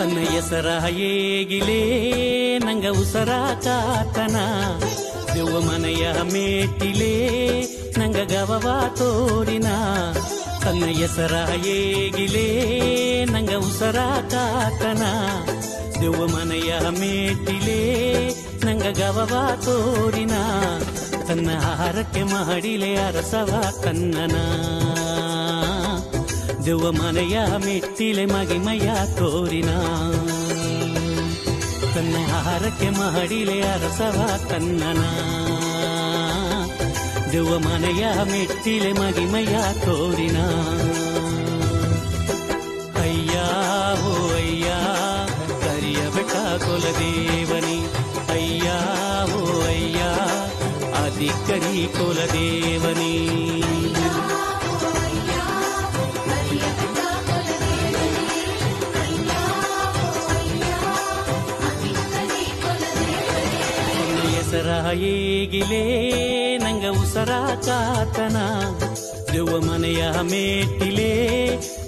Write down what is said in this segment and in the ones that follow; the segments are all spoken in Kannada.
ತನ್ನ ಹೆಸರ ಹೇಗಿಲೇ ನಂಗ ಉಸರ ಕಾತನ ದೆವ್ವ ಮನೆಯ ಮೇಟಿಲೇ ನಂಗ ಗವವ ತೋರಿನ ತನ್ನ ಹೆಸರ ಹೇಗಿಲೇ ನಂಗ ಉಸರ ಕಾತನ ದೆವ್ವ ಮನೆಯ ಮೇಟಿಲೇ ನಂಗ ಗವವ ತೋರಿನ ತನ್ನ ಆಹಾರಕ್ಕೆ ಮಾಡಿಲೆ ಅರಸವ ಕನ್ನನ ದೆವ್ವ ಮನೆಯ ಮೆಟ್ಟಿಲೆ ಮಗಿಮಯ ತೋರಿನ ತನ್ನ ಆಹಾರಕ್ಕೆ ಮಾಡಿಲೆ ಅರಸವ ಕನ್ನನ ದೆವ್ವ ಮನೆಯ ಮೆಟ್ಟಿಲೆ ಮಗಿಮಯ ತೋರಿನ ಅಯ್ಯ ಹೋ ಅಯ್ಯ ಕರಿಯ ಬೆಟ್ಟ ಕುಲದೇವನಿ ಅಯ್ಯ ಹೋ ಅಯ್ಯ ಆದಿಕರಿ ಕುಲದೇವನಿ ಹೆಸರ ಹೇಗಿಲೇ ನಂಗ ಉಸರ ಕಾತನ ದೆವ್ವ ಮನೆಯ ಮೇಟಿಲೇ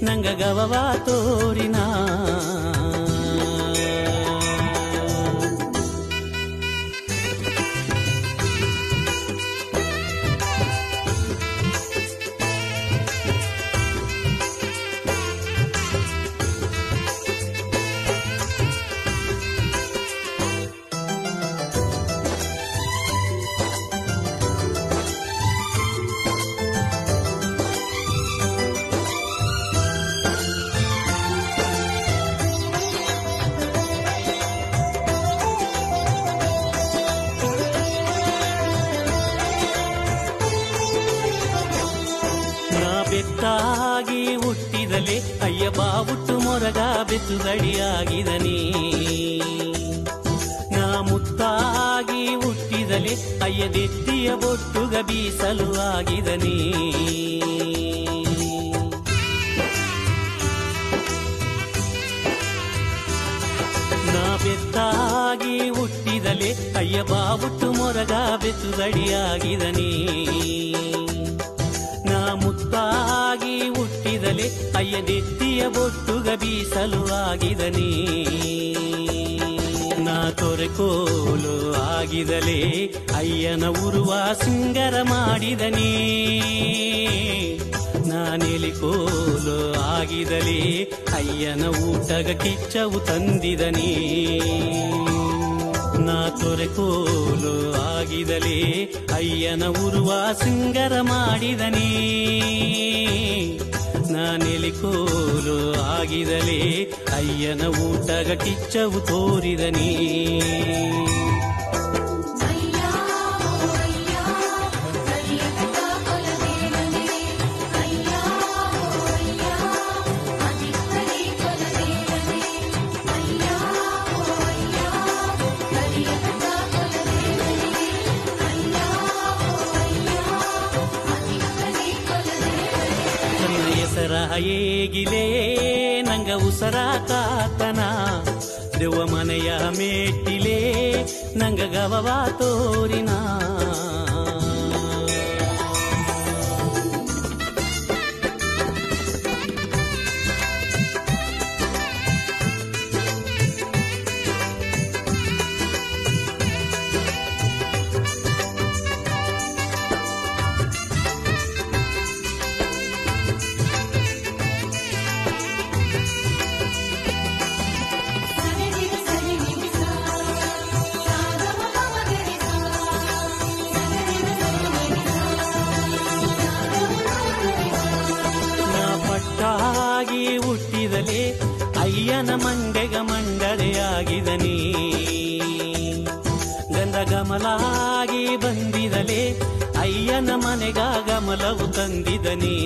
ನಂಗ ಗವವ ತೋರಿನ ಬೆತ್ತಾಗಿ ಹುಟ್ಟಿದಲೆ ಅಯ್ಯ ಬಾವುಟ್ಟು ಮೊರಗ ಬೆತ್ತುಗಡಿಯಾಗಿದನಿ ನಾ ಮುತ್ತಾಗಿ ಹುಟ್ಟಿದಲೆ ಅಯ್ಯ ದೆತ್ತಿಯ ಬೊಟ್ಟುಗ ಬೀಸಲು ಆಗಿದನಿ ನಾ ಬೆತ್ತಾಗಿ ಹುಟ್ಟಿದಲೆ ಅಯ್ಯ ಬಾವುಟ್ಟು ಮೊರಗ ಬೆತ್ತುಗಡಿಯಾಗಿದನಿ ನಾ ಮುತ್ತಾಗಿ ಹುಟ್ಟಿದಲೆ ಅಯ್ಯ ದೆತ್ತಿಯ ಬೊಟ್ಟುಗ ಬೀಸಲು ಆಗಿದನಿ ನಾ ತೊರೆಕೋಲು ಆಗಿದಲೆ ಅಯ್ಯನ ಉರುವ ಸಿಂಗರ ಮಾಡಿದನಿ ನಾ ನೆಲಿಕೋಲು ಆಗಿದಲೆ ಅಯ್ಯನ ಊಟಗ ಕಿಚ್ಚವು ತಂದಿದನಿ ನಾ ತೊರೆಕೋಲು ಆಗಿದಲೆ ಅಯ್ಯನ ಉರುವ ಸಿಂಗರ ಮಾಡಿದನಿ ನಾ ನೆಲಿಕೋಲು ಆಗಿದಲೆ ಅಯ್ಯನ ಊಟಗ ಕಿಚ್ಚವು ತೋರಿದನಿ ಹೆಸರ ಹೇಗಿಲೇ ನಂಗ ಉಸರ ಕಾತನ ದೆವ್ವ ಮನೆಯ ಮೇಟಿಲೇ ನಂಗ ಗವವ ತೋರಿನ ಹುಟ್ಟಿದಲೆ ಅಯ್ಯನ ಮಂಡೆಗ ಮಂಡಳೆಯಾಗಿದನಿ ಗಂಧ ಗಮಲಾಗಿ ಬಂದಿದಲೆ ಅಯ್ಯನ ಮನೆಗ ಗಮಲವು ತಂದಿದನಿ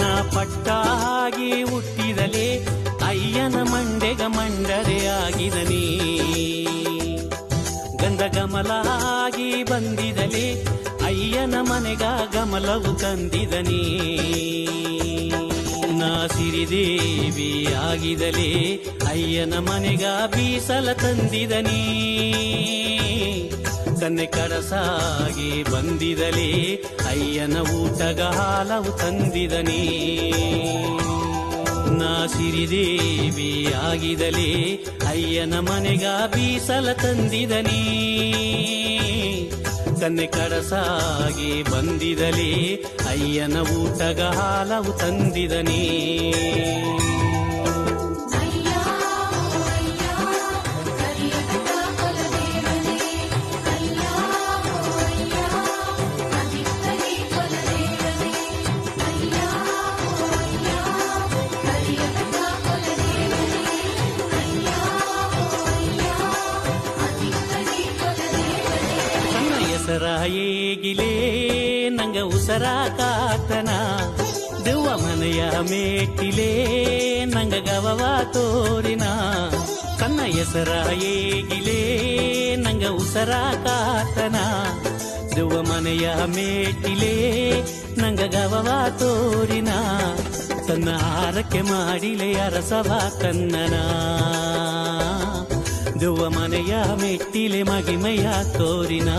ನಾ ಪಟ್ಟಾಗಿ ಹುಟ್ಟಿದಲೆ ಅಯ್ಯನ ಮಂಡೆಗ ಮಂಡಳೆಯಾಗಿದನಿ ಗಂಧ ಗಮಲಾಗಿ ಬಂದಿದಲೆ ಅಯ್ಯನ ಮನೆಗ ಗಮಲವು ತಂದಿದನಿ ನಾ ಸಿರಿದೇವಿ ಆಗಿದಲೆ ಅಯ್ಯನ ಮನೆಗ ಬೀಸಲ ತಂದಿದನಿ ಕನ್ನೆ ಕರಸಾಗಿ ಬಂದಿದಲೇ ಅಯ್ಯನ ಊಟಗ ಹಾಲವು ತಂದಿದನೇ ನಾ ಸಿರಿದೇವಿ ಆಗಿದಲೇ ಅಯ್ಯನ ಮನೆಗ ಬೀಸಲ ತಂದಿದನೇ ಕನ್ನೆ ಕರಸಾಗಿ ಬಂದಿದಲೇ ಅಯ್ಯನ ಊಟಗ ಹಾಲವು ತಂದಿದನೇ ಏಗಿಲೇ ನಂಗ ಉಸರ ಕಾತನ ದೆವ್ವ ಮನೆಯ ಮೇಟಿಲೇ ನಂಗ ಗವವ ತೋರಿನ ಕನ್ನ ಹೆಸರ ಏಗಿಲೇ ನಂಗ ಉಸರ ಕಾತನ ದೆವ್ವ ಮನೆಯ ಮೇಟಿಲೇ ನಂಗ ಗವವ ತೋರಿನ ತನ್ನ ಆರಕ್ಕೆ ಮಾಡಿಲೆ ಅರಸವ ಕನ್ನನ ದೆವ್ವ ಮನೆಯ ಮೆಟ್ಟಿಲೆ ಮಗಿಮೆಯ ತೋರಿನ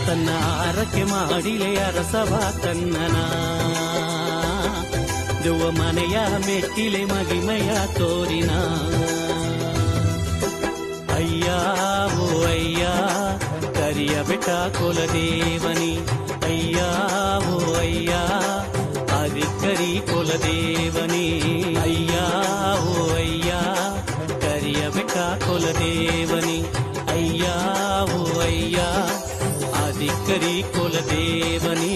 ತನ್ನ ಆರಕ್ಕೆ ಮಾಡಿಲೆ ಅರಸವ ಕನ್ನನ ದೆವ್ವ ಮನೆಯ ಮೆಟ್ಟಿಲೆ ಮಗಿಮೆಯ ತೋರಿನ ಅಯ್ಯ ಓ ಅಯ್ಯ ಕರಿಯ ಬೆಟ್ಟ ಕುಲದೇವನಿ ಅಯ್ಯ ಓ ಅಯ್ಯ ಆದಿಕರಿ ಕುಲದೇವನಿ ಅಯ್ಯ ಓ ಅಯ್ಯ ಕರಿಯ ಬೆಟ್ಟ ಕುಲದೇವನಿ ಅಯ್ಯ ಓ ಅಯ್ಯ ಆದಿಕರಿ ಕುಲದೇವನಿ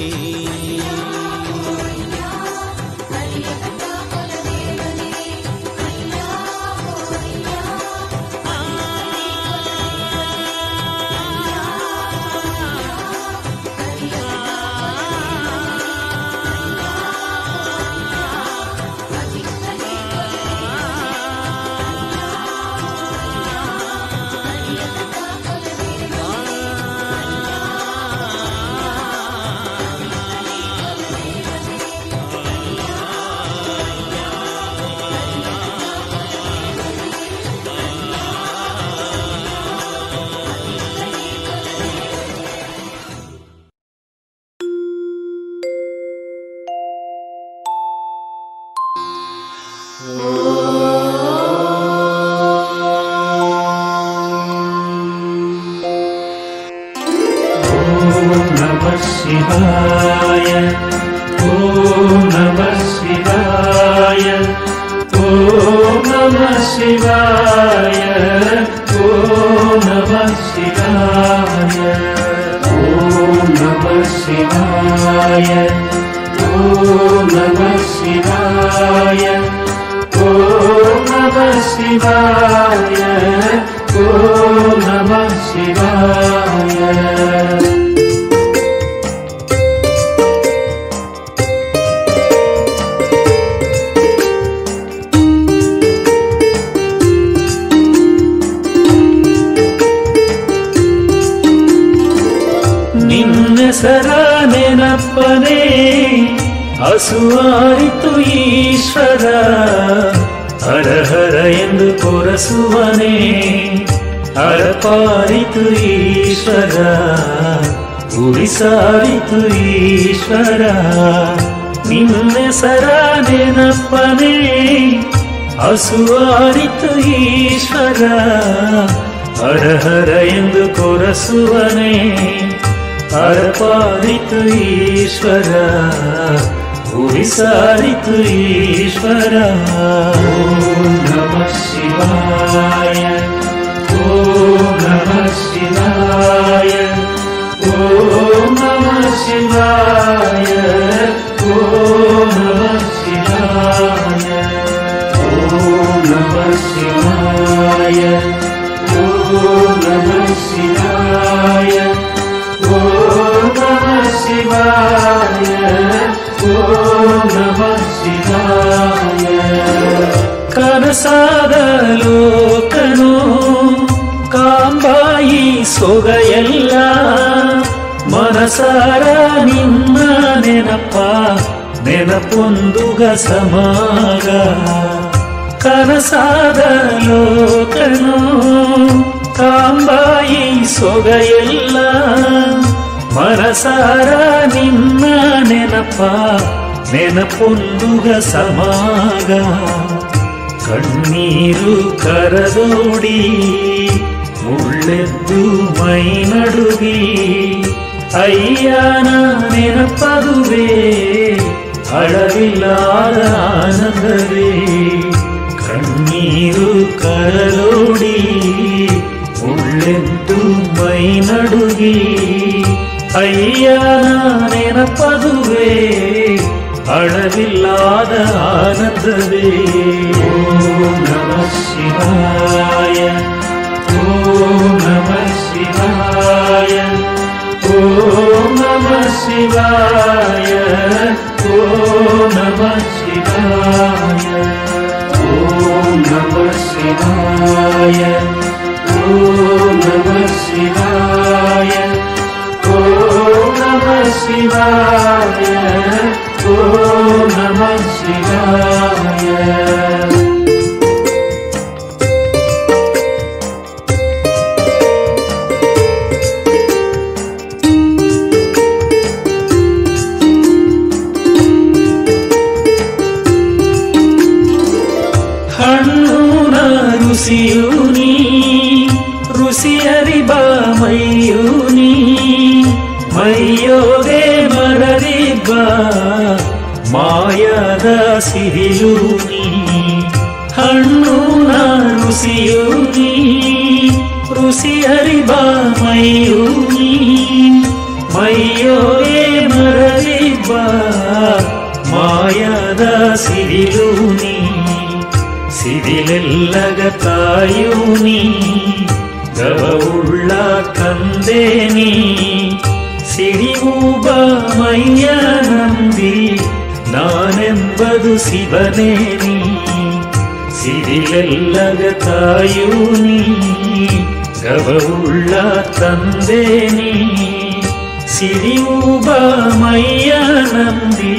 ನೆನಪ್ಪನೇ ಹಸುವಾಯಿತು ಈಶ್ವರ ಹರ ಹರ ಎಂದು ಕೊರಸುವನೇ ಹರಪಾರಿತು ಈಶ್ವರ ಉಳಿಸಾರಿತು ಈಶ್ವರ ನಿನ್ನೆಸರ ನೆನಪ್ಪನೇ ಹಸುವಾರಿತು ಈಶ್ವರ ಹರ ಹರ ಎಂದು ಕೊರಸುವನೇ ಹರಪಾರಿತು ಈಶ್ವರ ಉಳಿಸಾರಿತು ಈಶ್ವರ ಓಂ ನಮಃ ಶಿವಾಯ ಓಂ ನಮಃ ಶಿವಾಯ ಓಂ ನಮಃ ಶಿವಾಯ ಓಂ ನಮಃ ಶಿವಾಯ ಓಂ ನಮಃ ಶಿವಾಯ ಓಂ ನಮಃ ಶಿವಾಯ ಓಂ ನಮಃ ಶಿವಾಯ ಓಂ ನಮಃ ಶಿವಾಯ ಕನಸಾದ ಲೋಕನು ಕಾಂಬಾಯಿ ಸೊಗಯೆಲ್ಲ ಮನಸಾರ ನಿನ್ನ ನೆನಪ ನೆನಪೊಂದುಗ ಸಮಾಗ ಕನಸಾದ ಲೋಕನು ಕಾಂಬಾಯಿ ಸೊಗಯೆಲ್ಲ ಮನಸಾರ ನಿನ್ನ ನೆನಪ ನೆನಪೊಂದುಗ ಸಮಾಗ ಕಣ್ಣೀರು ಕರದೋಡಿ ಮುಳ್ಳೆದ್ದು ಮೈ ನಡುಗಿ ಅಯ್ಯನ ನೆನಪದುವೆ ಅಳವಿಲ್ಲಾದ ಆನಂದವೇ ಕಣ್ಣೀರು ಕರದೋಡಿ ಮುಳ್ಳೆದ್ದು ಮೈ ನಡುಗಿ ಅಯ್ಯನ ನೆನಪದುವೆ ಅಳವಿಲ್ಲಾದ ಆನಂದವೇ ಓಂ ನಮಃ ಶಿವಾಯ ಓಂ ನಮಃ ಶಿವಾಯ ಓಂ ನಮಃ ಶಿವಾಯ ಓಂ ನಮಃ ಶಿವಾಯ ಓಂ ನಮಃ ಶಿವಾಯ ಓಂ ನಮಃ ಶಿವಾಯ ಓಂ ನಮಃ ಶಿವಾಯ ಓಂ ನಮಃ ಶಿವಾಯ ಹಣ್ಣುನ ರುಸಿಯು ನೀ ರುಸಿಯರಿಬ ಮೈಯು ನೀ ಮೈಯೋಗೆ ಮರರಿಬ ಮಾಯದ ಸಿರಿಯು ನೀ ಹಣ್ಣುನ ರುಸಿಯು ನೀ ರುಸಿಯರಿಬ ಮೈಯು ನೀ ಮೈಯೋಗೆ ಮರರಿಬ ಮಾಯದ ಸಿರಿಯು ನೀ ಸಿರಿಲೆಲ್ಲಗ ತಾಯು ನೀ ಗವವುಳ್ಳ ಕಂದೆ ನೀ ಸಿಡಿಯೂಬ ಮೈಯ ನಂಬಿ ನಾನೆಂಬದು ಶಿವನೇ ನೀ ಸಿರಿಲೆಲ್ಲಗ ತಾಯು ನೀ ಗವವುಳ್ಳ ತಂದೆ ನೀ ಸಿಡಿಯೂಬ ಮೈಯ ನಂಬಿ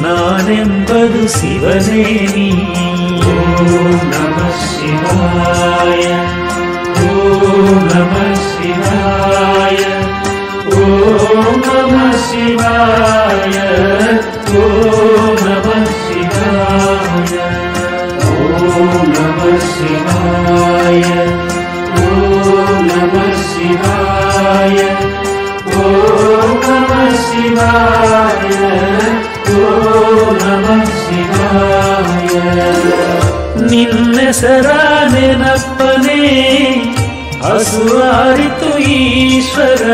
ನಾನೆಂಬದು ಶಿವನೇ ನೀ ಓಂ ನಮಃ ಶಿವಾಯ ಓಂ ನಮಃ ಶಿವಾಯ ಓಂ ನಮಃ ಶಿವಾಯ ಓಂ ನಮಃ ಶಿವಾಯ ಓಂ ನಮಃ ಶಿವಾಯ ಓಂ ನಮಃ ಶಿವಾಯ ಓಂ ನಮಃ ಶಿವಾಯ ಓಂ ನಮಃ ಶಿವಾಯ ನಿನ್ನೆಸರ ನೆನಪ್ಪನೇ ಹಸುವಾರಿತು ಈಶ್ವರ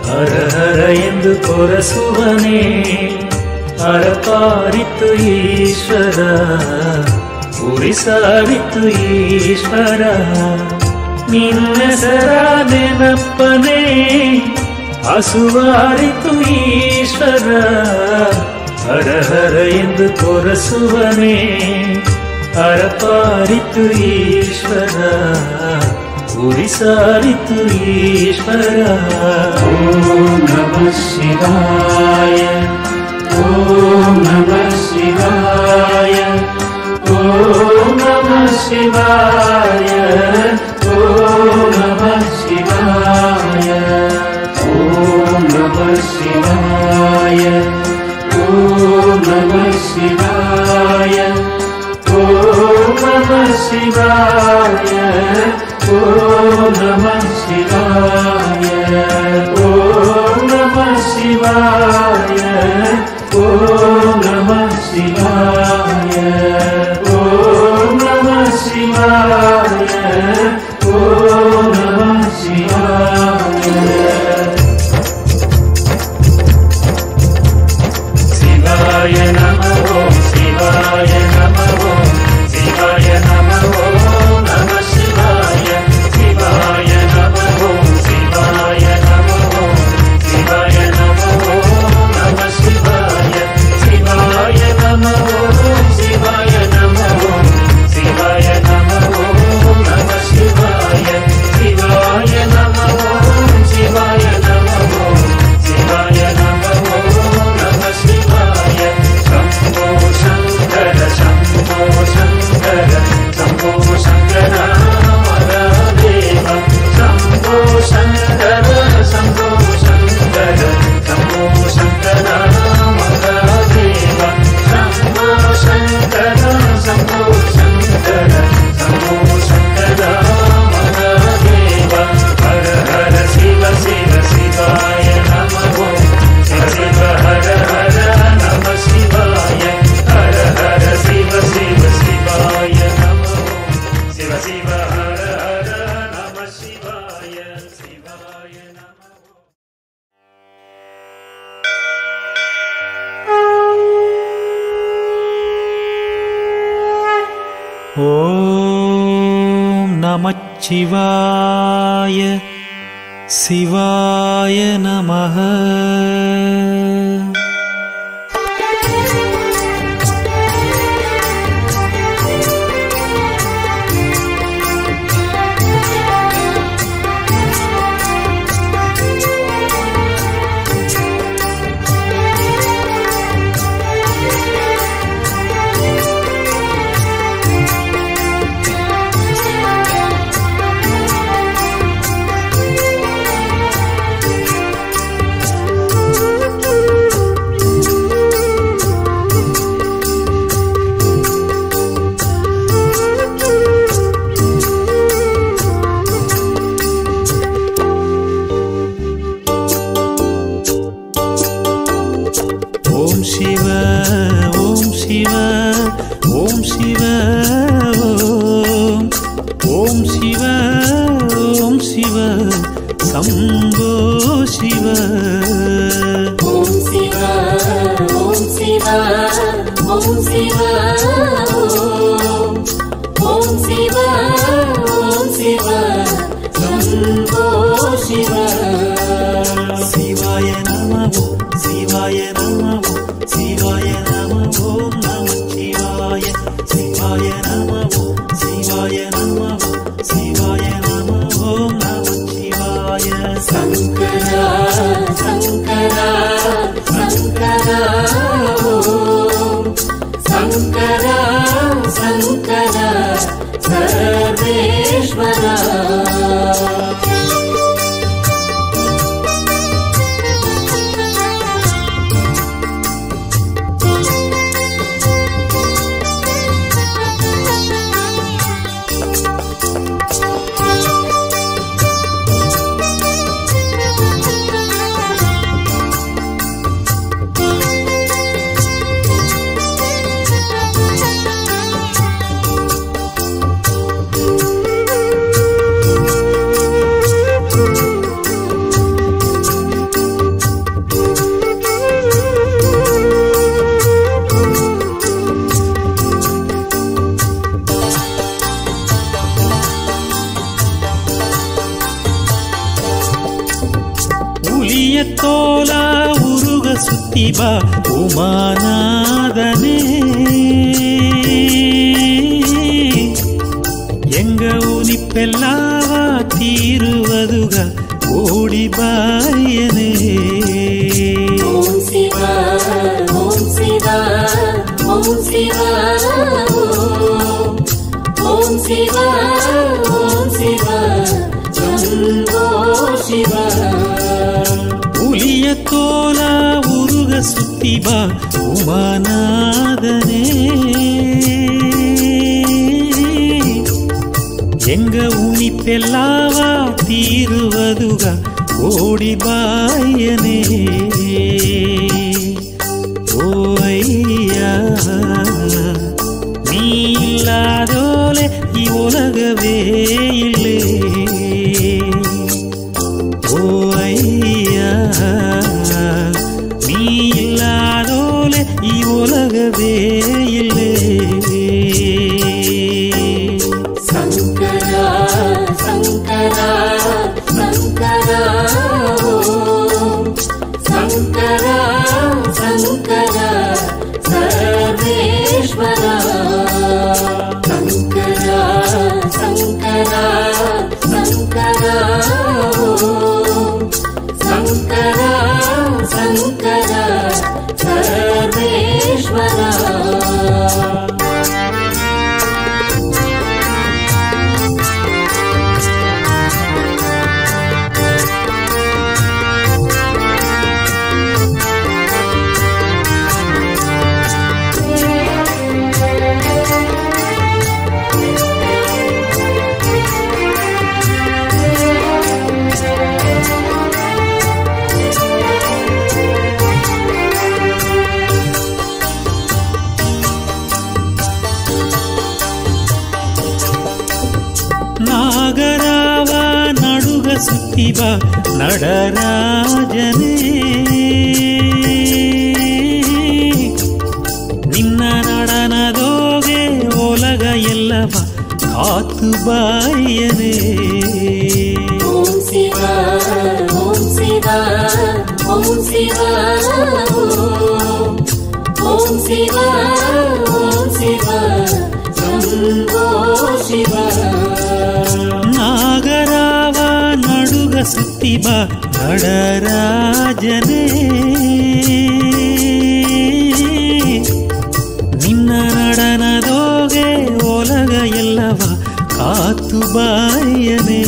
ಹರ ಹರ ಎಂದು ಕೊರಸುವನೇ ಹರಪಾರಿತು ಈಶ್ವರ ಉರಿಸಾರಿತು ಈಶ್ವರ ನಿನ್ನೆಸರ ನೆನಪ್ಪನೇ ಹಸುವಾರಿತು ಈಶ್ವರ ಹರ ಹರ ಎಂದು ಕೊರಸುವನೇ ಹರಪಾರಿತು ಈಶ್ವರ ಉರಿಸಾರಿತು ಈಶ್ವರ ಓಂ ನಮಃ ಶಿವಾಯ ಓಂ ನಮಃ ಶಿವಾಯ ಓಂ ನಮಃ ಶಿವಾಯ ಓಂ ನಮಃ ಶಿವಾಯ ಓಂ ನಮಃ ಶಿವಾಯ ಓಂ ನಮಃ ಶಿವಾಯ ಓಂ ನಮಃ ಶಿವಾಯ ಓಂ ನಮಃ ಶಿವಾಯ ಓಂ ನಮಃ ಶಿವಾಯ ಓಂ ನಮಃ ಶಿವಾಯ ಓಂ ನಮಃ ಶಿವಾಯ ಓಂ ನಮಃ ಶಿವಾಯ ஓம் நமச்சிவாய சிவாய நமஹ. ஓம் சிவ ஓம் சிவ ஓம் சிவ ஓம் சிவ ஓம் சிவ சம்போ சிவ. ஓம் சிவ ஓம் சிவ ஓம் சிவ ஓம் சிவ ஓம் சிவ சம்போ சிவ. சிவாய நம சிவாய நம சிவாய நம ஓம் நமச்சிவாய சிவாய நம சிவாய நம சிவாய நம ஓம் நமச்சிவாய. சங்கரா சங்கரா சங்கரா ஓம் சங்கரா சங்கரா சர்வேஸ்வரா. தோலா உருக சுத்திபா உமாநாதனே எங்க உனிப்பெல்லாவா தீருவதுக ஓடி ಬಾಯನೇ. ಓಂ ಶಿವ ಓಂ ಶಿವ ಓಂ ಶಿವ ಓಂ ಶಿವ ಓಂ ಶಿವ ಶಂಭೋ ಶಿವ. ಹುಲಿಯ ತೋಲ ಉರುಗ ಸುತ್ತಿ ಬಾ ಉಮಾನಾದನೇ எங்க உனிப்பெல்லாவா தீருவதுக ஓடி ಬಾಯನೇ. ஓ ஐயா நீ இல்லாதோலே இவ்வுலகவே இல்லை. ஓ ஐயா நீ இல்லாதோலே இவ்வுலகவே இல்லை. சங்கரா சங்கரா சங்கரா சங்கரா சங்கரா சர்வேஸ்வரா. சங்கரா சங்கரா சங்கரா சங்கரா சங்கரா சர்வேஸ்வரா. ನಾಗರಾವ ನಡುಗ ಸುತ್ತಿವ நடராஜனே ನಿನ್ನ நடனದೋಗೆ ಒಲಗ ಎಲ್ಲ ಕಾತು ಬಾಯನೇ. ಓಂ ಶಿವ ಓಂ ಶಿವ ಓಂ ಶಿವ ಓಂ ಶಿವ ಓಂ ಶಿವ ಶಂಭೋ ಶಿವ. ನಾಗರಾವ ನಡುಗ ಸುತ್ತಿ ಬಾ ನಡರಾಜನೇ. ನಿನ್ನ ನಡನದೋಗೆ ಒಲಗ ಎಲ್ಲವ ಕಾತು ಬಾಯನೇ.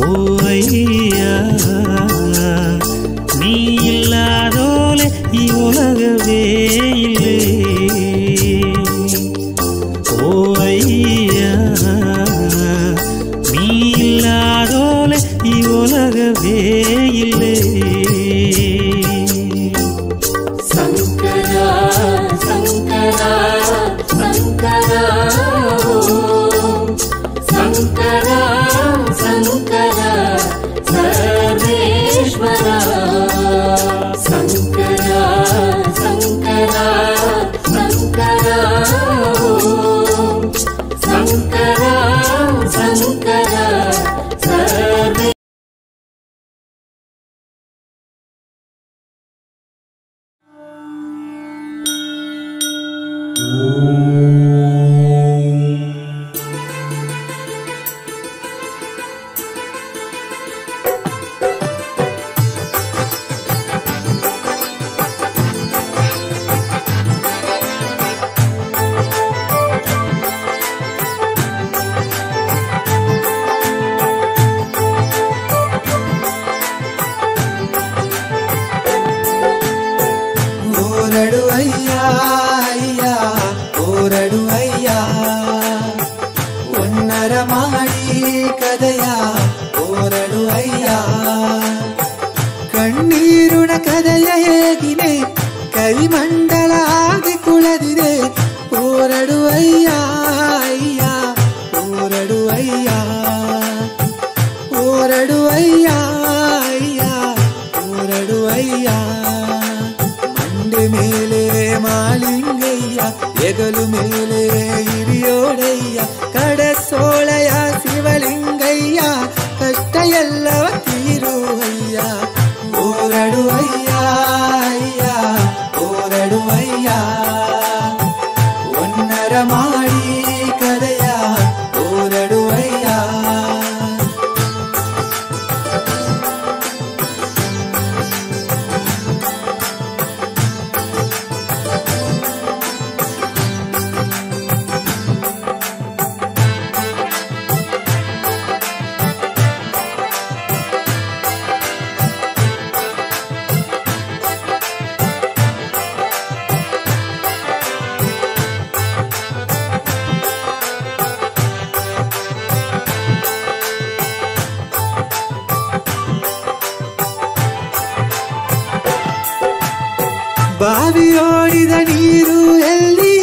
ಓ ಅಯ್ಯ ನೀ ಇಲ್ಲದೋಲೆ ಈ ಒಲಗವೇ ಇಲ್ಲೇ. ಓ ಅಯ್ಯ ನೀ ಇಲ್ಲದೋಲೆ ಈ ಒಲಗವೇ ಇಲ್ಲೇ. ಶಂಕರ ಶಂಕರ ಶಂಕರ ಶಂಕರ ಶಂಕರ ಸರ್ವೇಶ್ವರ. ಶಂಕರ ಶಂಕರ ಶಂಕರ ಶಂಕರ ಶಂಕರ ಸರ್ವೇ. ಓರಡು ಅಯ್ಯ ಅಯ್ಯ ಓರಡು ಅಯ್ಯ ಒನ್ನರ ಮಾಡಿ ಕದಯ ಓರಡು ಅಯ್ಯ. ಕಣ್ಣೀರುಣ ಕದಯ ಹೇಗಿದೆ ಕೈಮಂಡಲ ಆಗಿ ಕುಳದಿದೆ. ಓರಡು ಅಯ್ಯ ಅಯ್ಯ ಓರಡು ಅಯ್ಯ ಓರಡು ಅಯ್ಯ ಅಯ್ಯ ಓರಡು ಅಯ್ಯ. ಮಂಡೆ ಮೇಲೆ ಮಾಲಿಂಗಯ್ಯ ಎಗಲು ಮೇಲೆ ಹಿರಿಯೋಡಯ್ಯ ಕಡೆ ಸೋಳೆಯ ಶಿವಲಿಂಗಯ್ಯ ಕಷ್ಟ ಎಲ್ಲವ ತೀರುವಯ್ಯ. ಓರಡು ಅಯ್ಯ ಅಯ್ಯ ಓರಡು ಅಯ್ಯ ಒನ್ನರ ಮಾಡಿ ಕದಯ ಓರಡು ಅಯ್ಯ. ಬಾವಿಯೋಡಿದ ನೀರು ಎಲ್ಲಿ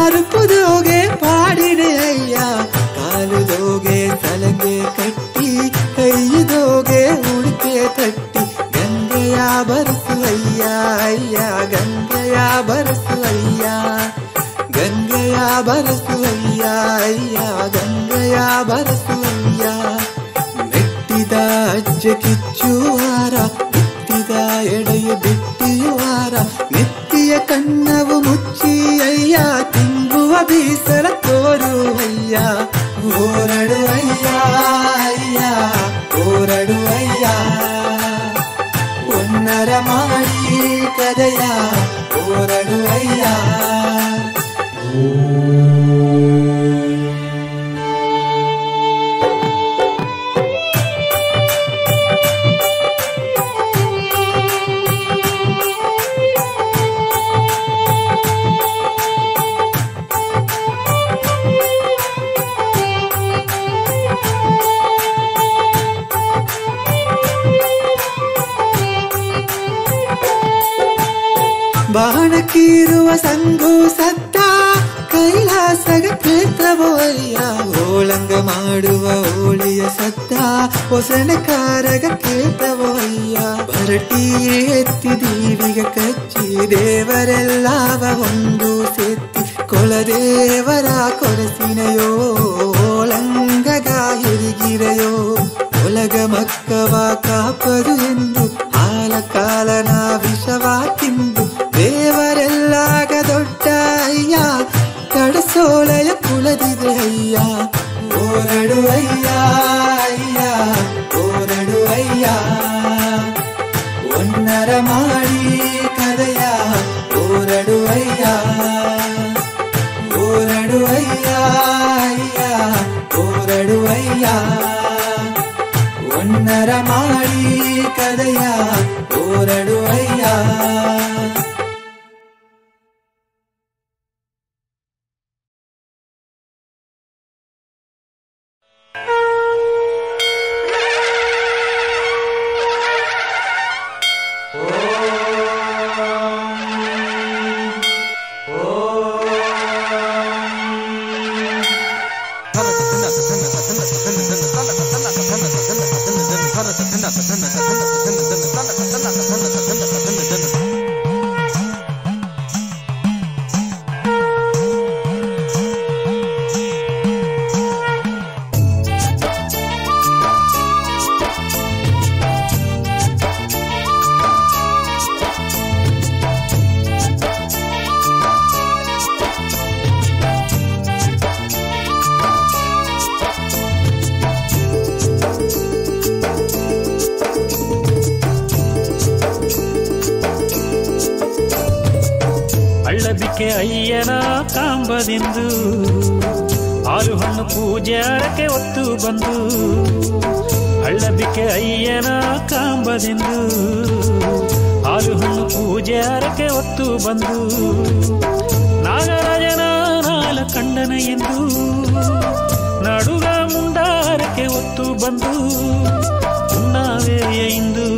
ಅರುಪುದೋಗೆ ಪಾಡಿದೆ ಅಯ್ಯ. ಕಾಲುದೋಗೆ ತಲೆಗೆ ಕಟ್ಟಿ ಕೈದೋಗೆ ಉಡುಕೆ ತಟ್ಟಿ ಗಂಗೆಯ ಬರಸು ಅಯ್ಯ ಅಯ್ಯ ಗಂಗೆಯ ಬರಸು ಅಯ್ಯ ಗಂಗೆಯ ಬರಸು ಅಯ್ಯ ಅಯ್ಯ ಗಂಗೆಯ ಬರಸು ಅಯ್ಯ. ಮೆಟ್ಟಿದ ಅಜ್ಜ ಕಿಚ್ಚುವಾರ ಬಿಟ್ಟಿದ ಎಡೆಯು ಬಿಟ್ಟಿಯುವಾರ ನೆತ್ತಿಯ ಕಣ್ಣವು ಮುಚ್ಚಿ ಅಯ್ಯ ತಿಂಗುವ ಬೀಸರ ತೋರು ಅಯ್ಯ. ಓರಡು ಅಯ್ಯ ಅಯ್ಯ ಓರಡು ಅಯ್ಯ ಒನ್ನರ ಮಾಡಿ ಕದಯ ಓರಡು ಅಯ್ಯ. ಬಾಣಕೀರುವ ಸಂಗು ಸತ್ತ ಕೈಲಾಸಗ ಕ್ಷೇತ್ರವೋ ಅಯ್ಯ. ಓಳಂಗ ಮಾಡುವ ಓಳಿಯ ಸತ್ತ ಹೊಸಣಕಾರಗ ಕ್ಷೇತ್ರವೋ ಅಯ್ಯ. ಭರಟಿ ಎತ್ತಿ ದೀವಿಗ ಕಚ್ಚಿ ದೇವರೆಲ್ಲವ ಒಂದು ಸೆತ್ತಿ ಕುಲದೇವರ ಕೊರಸಿನೆಯೋ ಲಂಗಗ ಹಿರಿಗಿರೆಯೋ ಒಲಗ ಮಕ್ಕವ ಕಾಪದು ಎಂದು ಹಾಲ ಕಾಲನ ವಿಷವ ತಿಂದು ದೇವರೆಲ್ಲಾಗ ದೊಡ್ಡ ಅಯ್ಯ ಕಡಸೋಳೆಯ ಕುಲದಿದೆ ಅಯ್ಯ ಓರಡು ಅಯ್ಯ ಅಯ್ಯ ಓರಡು ಅಯ್ಯ ಒನ್ನರ ಮಾಡಿ ಕದಯ ಓರಡು ಅಯ್ಯ ಓರಡು ಅಯ್ಯ ಅಯ್ಯ ಓರಡು ಅಯ್ಯ ಒನ್ನರ ಮಾಡಿ ಕದಯ ಓರಡು ಅಯ್ಯ ಅಯ್ಯನ ಕಾಂಬದೆಂದು ಹಾಲು ಹಣ್ಣು ಪೂಜೆ ಹರಕೆ ಹೊತ್ತು ಬಂದು ಹಳ್ಳಬಿಕೆ ಅಯ್ಯನ ಕಾಂಬದೆಂದು ಹಾಲು ಹಣ್ಣು ಪೂಜೆ ಹರಕೆ ಹೊತ್ತು ಬಂದು ನಾಗರಾಜನ ನಾಲ ಕಂಡನ ಎಂದು ನಡುಗ ಮುಂಡಾರಕ್ಕೆ ಹೊತ್ತು ಬಂದು ಉಣ್ಣಾವೆಯ ಇಂದು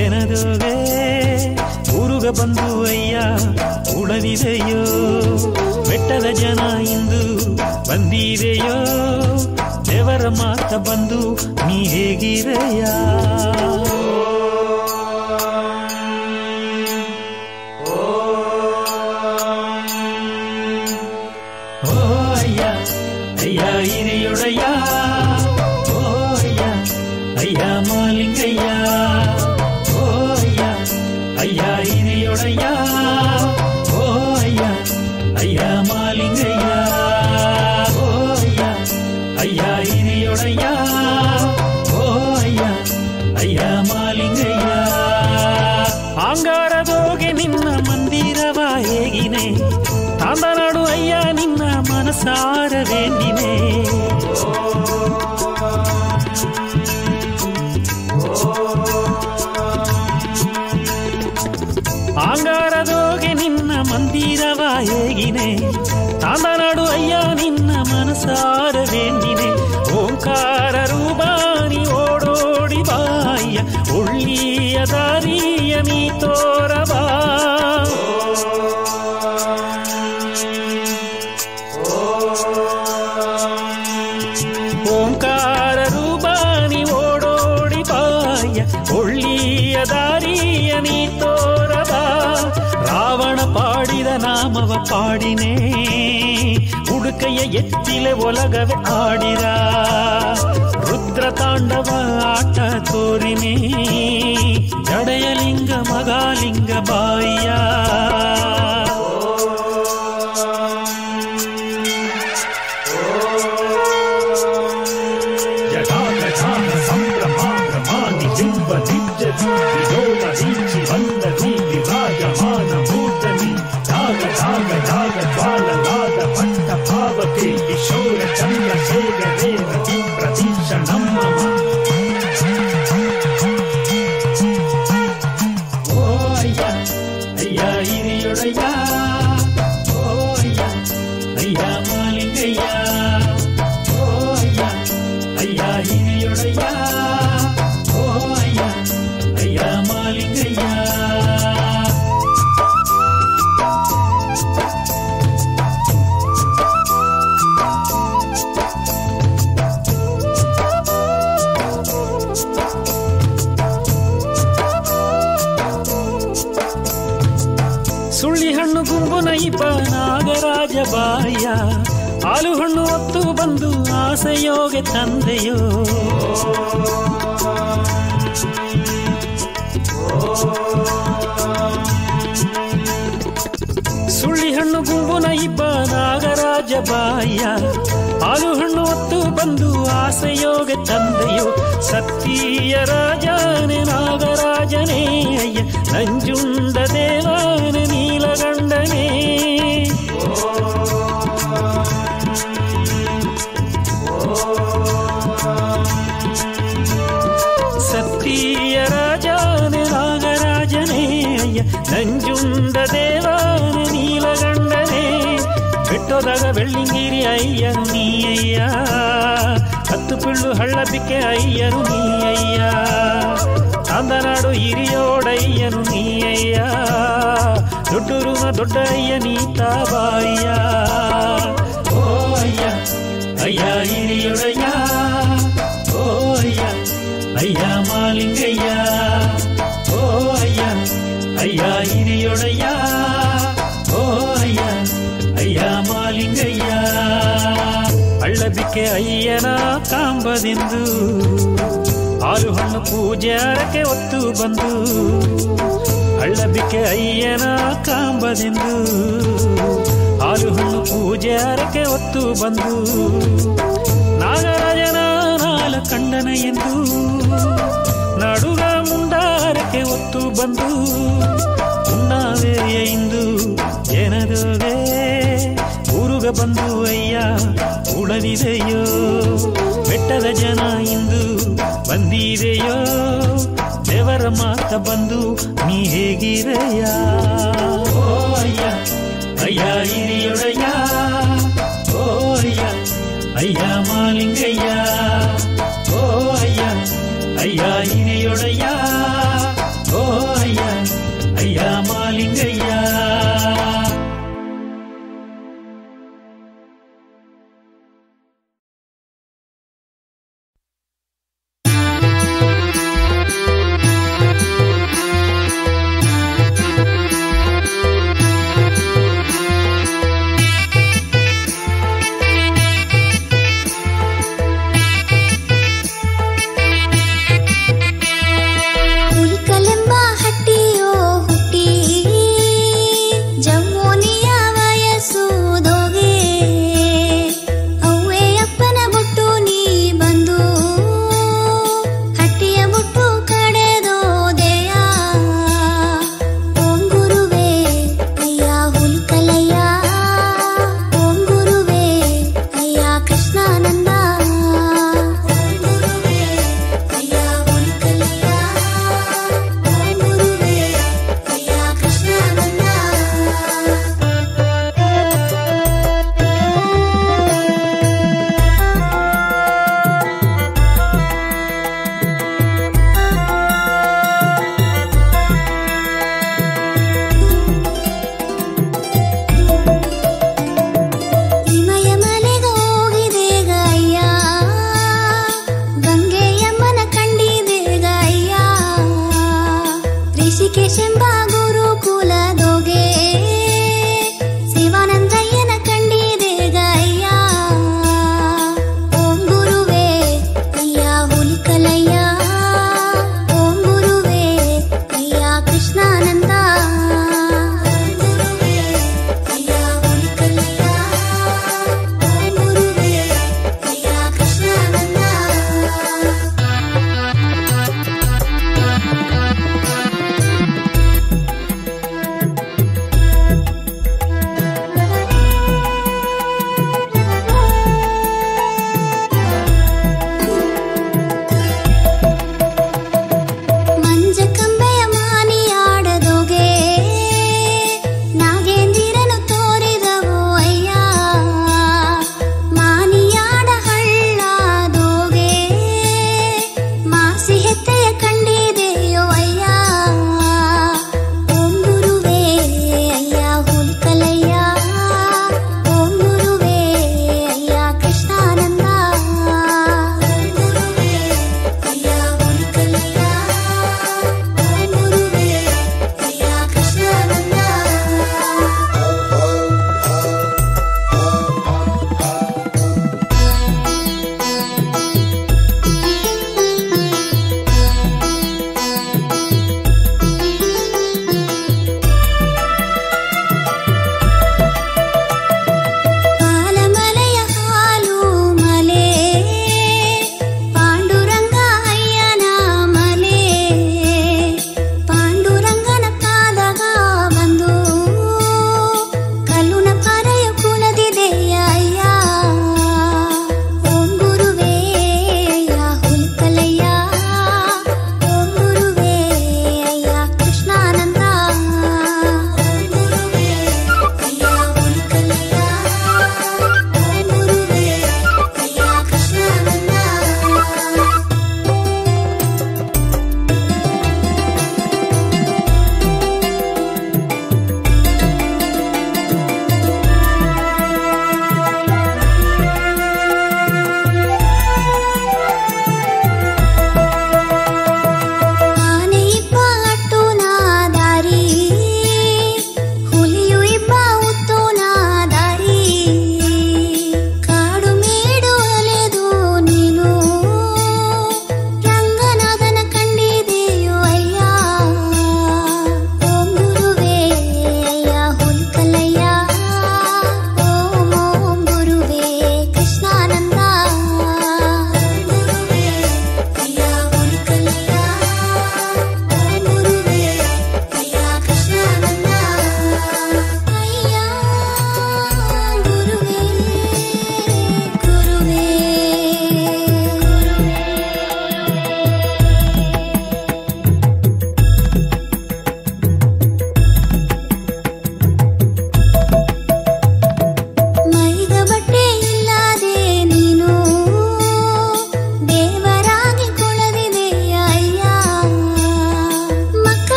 ಏನದೋವೆ ಊರುಗ ಬಂದು ಅಯ್ಯ ಉಳದಿದೆಯೋ ಬೆಟ್ಟದ ಜನ ಇಂದು ಬಂದಿದೆಯೋ ದೇವರ ಮಾತ ಬಂದು ನೀ ಹೇಗಿರೆಯ ಓ ಅಯ್ಯ ಅಯ್ಯ ಹಿರಿಯೊಡೆಯ ಓ ಅಯ್ಯ ಅಯ್ಯ ಮಾಲಿಂಗಯ್ಯ ಓ ಅಯ್ಯ ಅಯ್ಯ ಹಿರಿಯೊಡೆಯ ಓ ಅಯ್ಯ ಅಯ್ಯ ಮಾಲಿಂಗಯ್ಯ ಓ ಅಯ್ಯ ಅಯ್ಯ ಹಿರಿಯೊಡೆಯ ಓ ಅಯ್ಯ ಅಯ್ಯ ಮಾಲಿಂಗಯ್ಯ ಅಂಗಾರದೋಗೆ ನಿನ್ನ ಮಂದಿರವ ಹೇಗಿನೆ ತಾಂದನಾಡು ಅಯ್ಯ ನಿನ್ನ ಮನಸಾರವೇನಿನೆ ಅಂಗಾರದೋಗೆ ನಿನ್ನ ಮಂದಿರವ ಹೇಗಿನೆ ತಾಂದನಾಡು ಅಯ್ಯ ನಿನ್ನ ಮನಸಾರವೇನಿನೆ ಓಂಕಾರ ರೂಪಾನಿ ಓಡೋಡಿ ಬಾಯ್ಯ ಒಳ್ಳಿಯ ದಾರಿಯ ನೀ ತೋರಬಾ ಓಂಕಾರ ರೂಪಾನಿ ಓಡೋಡಿ ಬಾಯ್ಯ ಒಳ್ಳಿಯ ದಾರಿಯ ನೀ ತೋರಬಾ ರಾವಣ ಪಾಡಿದ ನಾಮವ ಪಾಡಿನೇ ಉಡುಕೈಯ ಎತ್ತಿಲೆ ಒಲಗವೆ ಆಡಿರ ರುದ್ರ ತಾಂಡವ ಆಟ ತೋರಿನೇ ಜಡೆಯಲಿಂಗ ಮಗಾಲಿಂಗ ಬಾಯ್ಯ ಕಿಶೋರ ಚಂದ್ರಶೇಖರೇನ ಪ್ರತೀಕ್ಷ ನಮ್ಮ ಓ ಅಯ್ಯ ಅಯ್ಯ ಹಿರಿಯೊಡೆಯ ಓ ಅಯ್ಯ ಅಯ್ಯ ಮಾಲಿಂಗಯ್ಯ ಓ ಅಯ್ಯ ಅಯ್ಯ ಹಿರಿಯೊಡೆಯ ಓ ಅಯ್ಯ ಅಯ್ಯ ಸುಳ್ಳಿ ಹಣ್ಣು ಗುಂಬುನ ಇಬ್ಬ ನಾಗರಾಜ ಬಾಯ ಹಾಲು ಹಣ್ಣು ಹೊತ್ತು ಬಂದು ಆಸೆಯೋಗೆ ತಂದೆಯೋ ಸುಳ್ಳಿ ಹಣ್ಣು ಗುಂಬುನ ಇಬ್ಬ ನಾಗರಾಜ ಬಾಯ ಹಾಲು ಹಣ್ಣು ಹೊತ್ತು ಬಂದು ಆಸೆಯೋಗೆ ತಂದೆಯೋ ಸತ್ಯ ರಾಜನೇ ನಾಗರಾಜನೇ ಅಯ್ಯ ನಂಜುಂಡ ದೇವನೇ ನೀಲಗಂಡನೇ ಸತ್ಯ ರಾಜನೇ ನಾಗರಾಜನೇ ಅಯ್ಯ ನಂಜುಂಡ ದೇವನೇ ನೀಲಗಂಡನೇ ಬಿಟ್ಟೋದಾಗ ಬೆಳ್ಳಿಂಗಿರಿ ಅಯ್ಯನು ನೀ ಅಯ್ಯ ಹತ್ತು ಪಿಳ್ಳು ಹಳ್ಳ ಬಿಕ್ಕೆ ಅಯ್ಯನು ನೀ ಅಯ್ಯ ತಾಂದನಾಡು ಹಿರಿಯೋಡಯ್ಯನು ನೀ ಅಯ್ಯ ದೊಡ್ಡೂರುನ ದೊಡ್ಡ ಅಯ್ಯ ನೀತ ಬಾಯ್ಯ ಓ ಅಯ್ಯ ಅಯ್ಯ ಹಿರಿಯೊಡಯ್ಯ ಓ ಅಯ್ಯ ಅಯ್ಯ ಮಾಲಿಂಗಯ್ಯ ಓ ಅಯ್ಯ ಅಯ್ಯ ಹಿರಿಯೊಡಯ್ಯ ಓ ಅಯ್ಯ ಅಯ್ಯ ಮಾಲಿಂಗಯ್ಯ ಹಳ್ಳಬಿಕ್ಕೆ ಅಯ್ಯನ ಕಾಂಬದೆಂದು ಹಾಲು ಹಣ್ಣು ಪೂಜೆ ಹರಕೆ ಹೊತ್ತು ಬಂದು ಹಳ್ಳಬಿಕ್ಕೆ ಅಯ್ಯನ ಕಾಂಬದೆಂದು ಹಾಲು ಹಣ್ಣು ಪೂಜೆ ಹರಕೆ ಹೊತ್ತು ಬಂದು ನಾಗರಾಜನ ನಾಲ ಕಂಡನ ಎಂದು ನಡುಗ ಮುಂಡಾರಕ್ಕೆ ಹೊತ್ತು ಬಂದು ಉಣ್ಣಾವೆಯ ಇಂದು ಏನದವೇ ಊರುಗ ಬಂದು ಅಯ್ಯ ಉಳದಿದೆಯೋ ಬೆಟ್ಟದ ಜನ ಇಂದು ಬಂದಿದೆಯೋ ದೇವರ ಮಾತ ಬಂದು ನೀ ಹೇಗಿರೆಯ ಓ ಅಯ್ಯ ಅಯ್ಯ ಹಿರಿಯೊಡಯ್ಯ ಓ ಅಯ್ಯ ಅಯ್ಯ ಮಾಲಿಂಗಯ್ಯ ಓ ಅಯ್ಯ ಅಯ್ಯ ಹಿರಿಯೊಡಯ್ಯ ಓ ಅಯ್ಯ ಅಯ್ಯ ಮಾಲಿಂಗಯ್ಯ ऋषिकेश ಎಂಬ